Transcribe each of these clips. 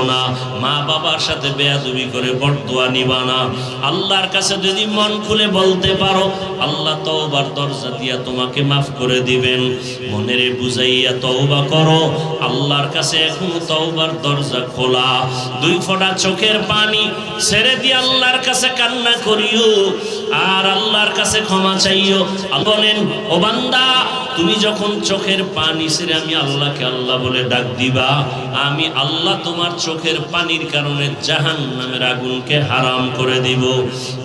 না, মা বাবার সাথে বেয়াদবি করে বরদোয়া নিবা না। আল্লাহর কাছে যদি মন খুলে বলতে পারো, আল্লাহ তওবার দরজা দিয়া তোমাকে মাফ করে দিবেন। মনেরে বুঝাইয়া তওবা করো, আল্লাহর কাছে এখনো তওবার দরজা খোলা। দুই ফোঁটা চোখের পানি ছেড়ে দিয়ে আল্লাহর কাছে কান্না করিও আর আল্লাহর কাছে ক্ষমা চাইও। বলেন, ও বান্দা, তুমি যখন চোখের পানি ছেড়ে আমি আল্লাহকে আল্লাহ বলে ডাক দিবা, আমি আল্লাহ তোমার চোখের পানির কারণে জাহান্নামের আগুনকে হারাম করে দিব।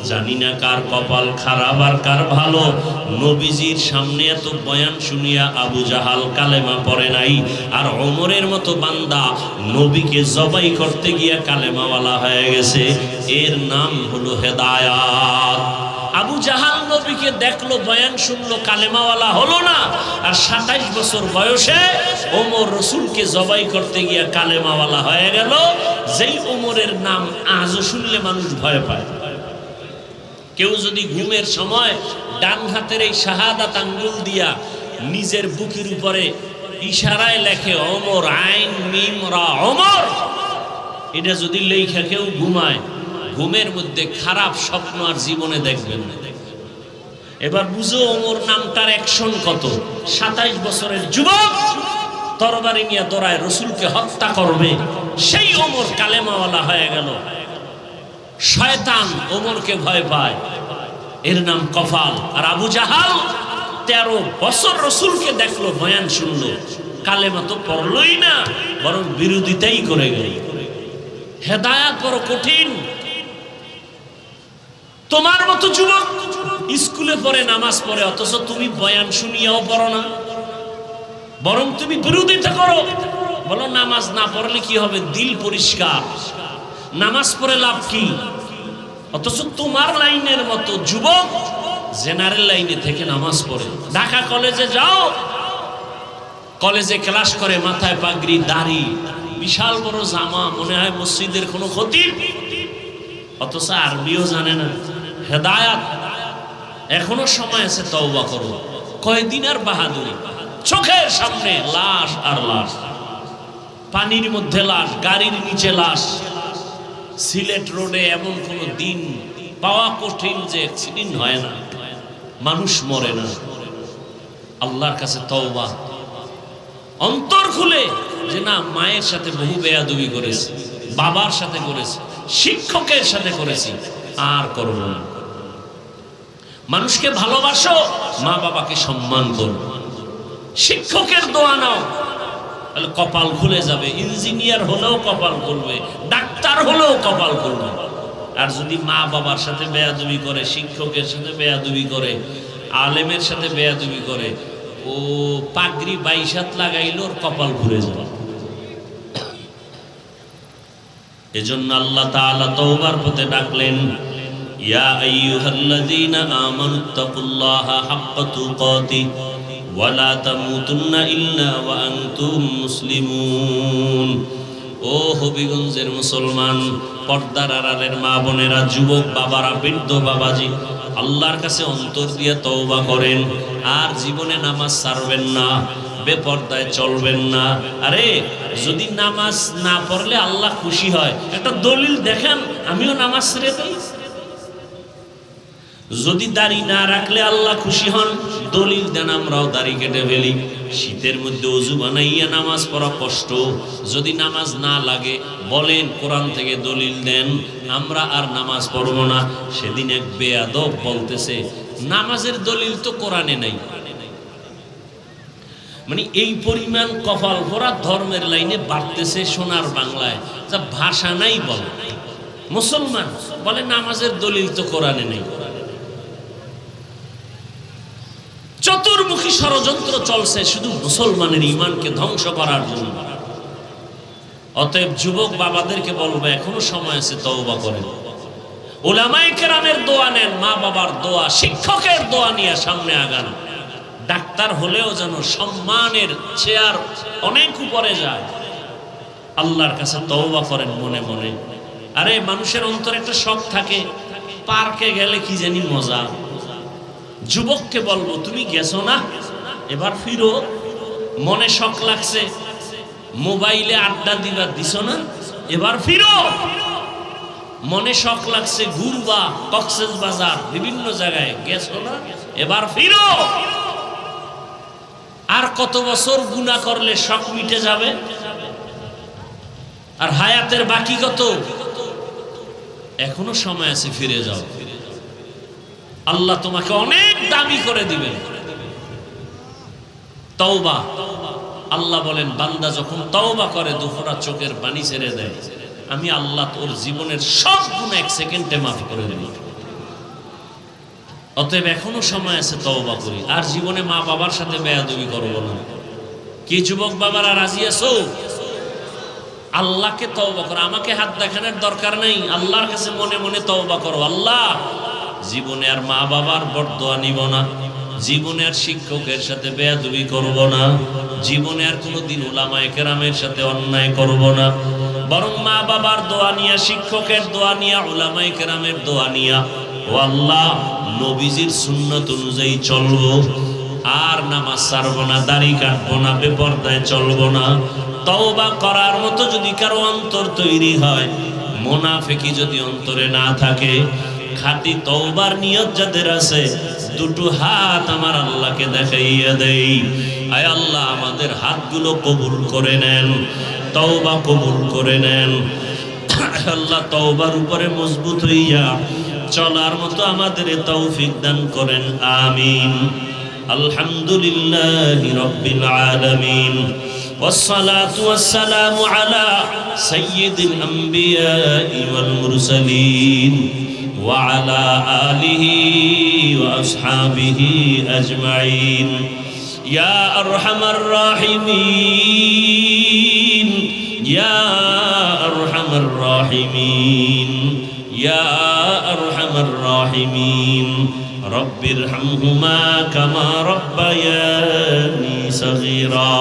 জানি না কার কপাল খারাপ আর কার ভালো। নবীজির সামনে এত বয়ান শুনিয়া আবু জাহাল কালেমা পড়ে নাই, আর ওমরের মতো বান্দা নবীকে জবাই করতে গিয়া কালেমাওয়ালা হয়ে গেছে। এর নাম হলো হেদায়াত। আবু জাহাল নবীকে দেখলো, বয়ান শুনলো, কালেমাওয়ালা হলো না, আর 27 বছর বয়সে ওমর রসুলকে জবাই করতে গিয়া কালেমাওয়ালা হয়ে গেল। যেই ওমরের নাম আজও শুনলে মানুষ ভয় পায়। কেউ যদি ঘুমের সময় ডান হাতের এই শাহাদাত আঙ্গুল দিয়া নিজের বুকের উপরে ইশারায় লেখে ওমর, আইন মিম রা ওমর, এটা যদি লেখা কেউ ঘুমায়, ঘুমের মধ্যে খারাপ স্বপ্ন আর জীবনে দেখবেন না। এবার বুঝো ওমর নামটার অ্যাকশন কত। 27 বছরের যুবক তরবারি নিয়ে দৌড়ায় রসুলকে হত্যা করবে, সেই ওমর কালেমাওয়ালা হয়ে গেল। শয়তান ওমরকে ভয় পায়, এর নাম কফাল। আর আবু জাহাল 13 বছর রসুলকে দেখলো, বয়ান শুনলো, কালেমা তো পড়লই না, বরং বিরোধিতাই করে গেল। হেদায়াত বড় কঠিন। তোমার মতো যুবক স্কুলে পড়ে, নামাজ পড়ে, অথচ তুমি বয়ান শুনিয়াও পড়ো না, বরং তুমি বিরোধিতা করো। বলো নামাজ না পড়লে কি হবে, দিল পরিষ্কার, নামাজ পড়ে লাভ কি? অথচ তোমার লাইনের মতো যুবক জেনারেল লাইনে থেকে নামাজ পড়ে। ঢাকা কলেজে যাও, কলেজে ক্লাস করে, মাথায় পাগড়ি, দাড়ি, বিশাল বড় জামা, মনে হয় মসজিদের কোনো খতিব, অথচ আরবিও জানে না। হেদায়াত এখনো সময় আছে, তওবা করো। কয়দিন আর বাহাদুরি? চোখের সামনে লাশ আর লাশ, পানির মধ্যে লাশ, গাড়ির নিচে লাশ। সিলেট রোডে এমন কোনো দিন পাওয়া কঠিন যে অ্যাক্সিডেন্ট হয় না, মানুষ মরে না। আল্লাহর কাছে তওবা, অন্তর খুলে যে না, মায়ের সাথে বহু বেয়াদবি করেছি, বাবার সাথে করেছি, শিক্ষকের সাথে করেছি, আর করব না। মানুষকে ভালোবাসো, মা বাবাকে সম্মান করো, শিক্ষকের দোয়া নাও, তাহলে কপাল খুলে যাবে। ইঞ্জিনিয়ার হলেও কপাল খুলবে, ডাক্তার হলেও কপাল খুলবে। আর যদি মা বাবার সাথে বেয়াদবি করে, শিক্ষকের সাথে বেয়াদবি করে, আলেমের সাথে বেয়াদবি করে, ও পাগড়ি 22 হাত লাগাইলো, ওর কপাল ঘুরে যাবে। এজন্য আল্লাহ তাআলা তওবার পথে ডাকলেন, ইয়া আইয়ুহাল্লাযীনা আমানুত্তাকুল্লাহা হাক্কা তুকাতিহি ওয়া লা তামুতুন্না ইল্লা ওয়া আনতুম মুসলিমুন। ও হবিগঞ্জের মুসলমান, পর্দার আড়ালের মা বোনেরা, যুবক বাবারা, বৃদ্ধ বাবাজি, আল্লাহর কাছে অন্তর দিয়ে তওবা করেন, আর জীবনে নামাজ ছাড়বেন না, বেপর্দায় চলবেন না। আরে যদি নামাজ না পড়লে আল্লাহ খুশি হয়, একটা দলিল দেখেন, আমিও নামাজ ছেড়ে দেই। যদি দাড়ি না রাখলে আল্লাহ খুশি হন, দলিল দেন, আমরাও দাড়ি কেটে ফেলি। শীতের মধ্যে ওযু বানাইয়া নামাজ পড়া কষ্ট, যদি নামাজ না লাগে বলেন, কোরআন থেকে দলিল দেন, আমরা আর নামাজ পড়ব না। সেদিন এক বেয়াদব বলতেছে, নামাজের দলিল তো কোরআনে নাই। মানে এই পরিমাণ কপাল ভরা ধর্মের লাইনে বাড়তেছে সোনার বাংলায়, যা ভাষা নাই বলে। মুসলমান বলে নামাজের দলিল তো কোরআনে নেই। চতুর্মুখী ষড়যন্ত্র চলছে শুধু মুসলমানের ঈমানকে ধ্বংস করার জন্য। অতএব যুবক বাবাদেরকে বলবো, এখনো সময় আছে, তওবা করেন। উলামায়ে কেরামের দোয়া নেন, মা বাবার দোয়া, শিক্ষকের দোয়া নিয়ে সামনে আগান। ডাক্তার হলেও যেন সম্মানের চেয়ার অনেক উপরে যায়। আল্লাহর কাছে তওবা করেন মনে মনে। আরে মানুষের অন্তরে একটা শখ থাকে, পার্কে গেলে কি জানি মজা। যুবককে বলবো, তুমি গেছো না, এবার ফিরো, মনে শখ লাগছে, মোবাইলে আড্ডা দিবা, দিছো না, এবার ফিরো। মনে শখ লাগছে ঘুরবা, কক্সেস বাজার বিভিন্ন জায়গায় গেছো না, এবার ফিরো। আর কত বছর গুনাহ করলে শখ মিটে যাবে? আর হায়াতের বাকি কত? এখনো সময় আছে, ফিরে যাও। আল্লাহ তোমাকে অনেক দামি করে দিবেন। তওবা, আল্লাহ বলেন বান্দা যখন তওবা করে দুফোঁটা চোখের পানি ছেড়ে দেয়, আমি আল্লাহ তোর জীবনের সব গুনাহ 1 সেকেন্ডে মাফ করে দেব। অতএব এখনো সময় আছে, তওবা করি। আর জীবনে মা বাবার সাথে বেয়াদবি করব না। কি যুবক বাবারা রাজি আছো? আল্লাহকে তওবা করো, আমাকে হাত দেখানোর দরকার নেই। আল্লাহর কাছে মনে মনে তওবা করো, আল্লাহ জীবনে আর মা বাবার বরদোয়া নিব না, জীবনে আর শিক্ষকের সাথে বেয়াদবি করব না, জীবনে আর কোনোদিন উলামায়ে কেরামের সাথে অন্যায় করব না, বরং মা বাবার দোয়া নিয়া, শিক্ষকের দোয়া নিয়া, উলামায়ে কেরামের দোয়া নিয়া, ও আল্লাহ নবীজির সুন্নাত অনুযায়ী চলবো। আর নামাজ ছাড়বো না, দাড়ি কাটবো না, বেপরদায় চলবো না। তওবা করার মতো যদি কারো অন্তর তৈরি হয়, মুনাফিকি যদি অন্তরে না থাকে, খাঁটি তওবার নিয়ত যাদের আছে, দুটো হাত আমার আল্লাহকে দেখাইয়া দেই। আয় আল্লাহ আমাদের হাতগুলো কবুল করে নেন, তওবা কবুল করে নেন। আল্লাহ তওবার উপরে মজবুত হইয়া চলার মতো আমাদের তৌফিক দান করেন, আমিন। আলহামদুলিল্লাহি রাব্বিল আলামিন, والصلاة والسلام على سيد الأنبياء والمرسلين وعلى آله وأصحابه أجمعين يا أرحم الراحمين يا أرحم الراحمين يا أرحم الراحمين رب ارحمهما كما ربياني صغيرا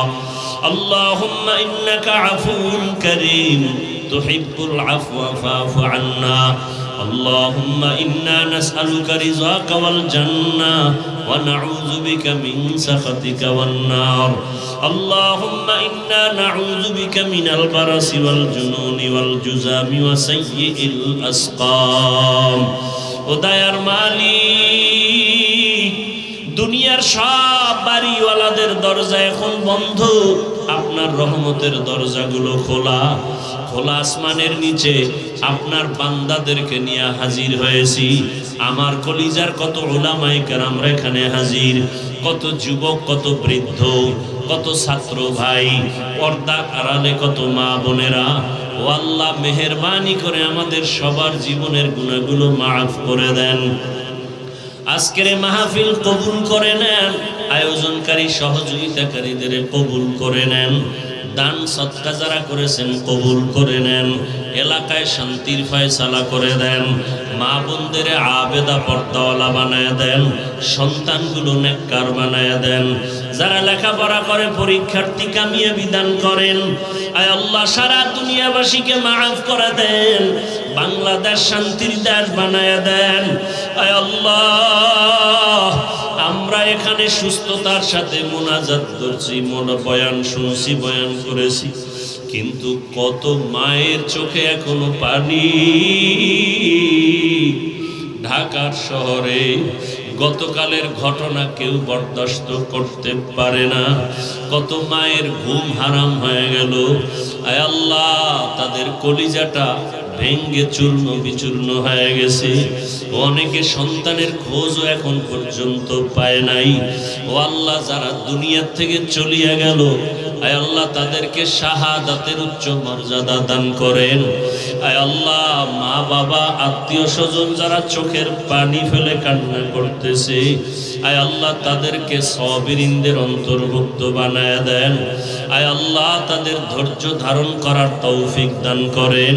اللهم إنك عفو كريم تحب العفو فاعف عنا اللهم إنا نسألك رضاك والجنة ونعوذ بك من سخطك والنار اللهم إنا نعوذ بك من البرص والجنون والجذام وسيء الأسقام وداير মালিক দুনিয়ার সব বাড়িওয়ালাদের দরজা এখন বন্ধ, আপনার রহমতের দরজাগুলো খোলা। খোলা আসমানের নিচে আপনার বান্দাদেরকে নিয়ে হাজির হয়েছি। আমার কলিজার কত উলামায়ে কেরাম এখানে হাজির, কত যুবক, কত বৃদ্ধ, কত ছাত্র ভাই, পর্দার আড়ালে কত মা বোনেরা। ও আল্লাহ মেহেরবানি করে আমাদের সবার জীবনের গুনাহগুলো মাফ করে দেন। আজকের মাহফিল কবুল করে নেন, আয়োজনকারী সহযোগিতাকারীদের কবুল করে নেন, দান সদকা যারা করেছেন কবুল করে নেন, এলাকায় শান্তির ফয়সালা করে দেন, মা বোনদের আবেদা পর্দাওয়ালা বানায় দেন, সন্তানগুলো নেককার বানায় দেন, যারা লেখাপড়া করে পরীক্ষার্থী কামিয়ে বিধান করেন। আয় আল্লাহ সারা দুনিয়াবাসীকে মাফ করে দেন, বাংলাদেশ শান্তির দেশ বানায় দেন। আয় আল্লাহ আমরা এখানে সুস্থতার সাথে মুনাজাত করছি, বয়ান শুনছি, বয়ান করেছি, কিন্তু কত মায়ের চোখে এখনো পানি। ঢাকার শহরে গতকালের ঘটনা কেউ বরদাস্ত করতে পারে না, কত মায়ের ঘুম হারাম হয়ে গেল। আয় আল্লাহ তাদের কলিজাটা ভেঙ্গে চূর্ণ বিচূর্ণ হয়ে গেছে, অনেকে সন্তানের খোঁজও এখন পর্যন্ত পায় নাই। ও আল্লাহ যারা দুনিয়া থেকে চলিয়া গেল, আয় আল্লাহ তাদেরকে শাহাদাতের উচ্চ মর্যাদা দান করেন। আয় আল্লাহ মা বাবা আত্মীয় স্বজন যারা চোখের পানি ফেলে কান্না করতেছে, আয় আল্লাহ তাদেরকে সাবিরিনদের অন্তর্ভুক্ত বানায় দেন। আয় আল্লাহ তাদের ধৈর্য ধারণ করার তৌফিক দান করেন।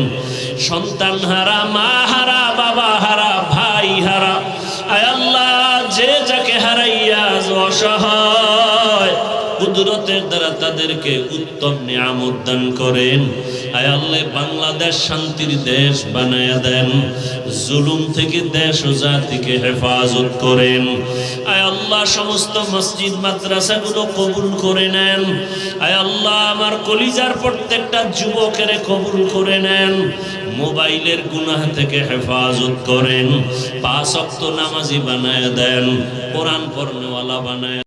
সন্তান হারা, মা হারা, বাবা হারা, ভাই হারা, আয় আল্লাহ যে যাকে হারাইয়া অসহায় কুদরতের দ্বারা তাদেরকে উত্তম নিয়ামত দান করেন। আয় আল্লাহ বাংলাদেশ শান্তির দেশ বানায়া দেন, জুলুম থেকে দেশ ও জাতিকে হেফাজত করেন। আয় আল্লাহ সমস্ত মসজিদ মাদ্রাসাগুলো কবুল করে নেন। আয় আল্লাহ আমার কলিজার প্রত্যেকটা যুবকের কবুল করে নেন। মোবাইলের গুনাহ থেকে হেফাজত করেন, 5 ওয়াক্ত নামাজি বানায়া দেন, কোরআন পড়নেওয়ালা বানায়া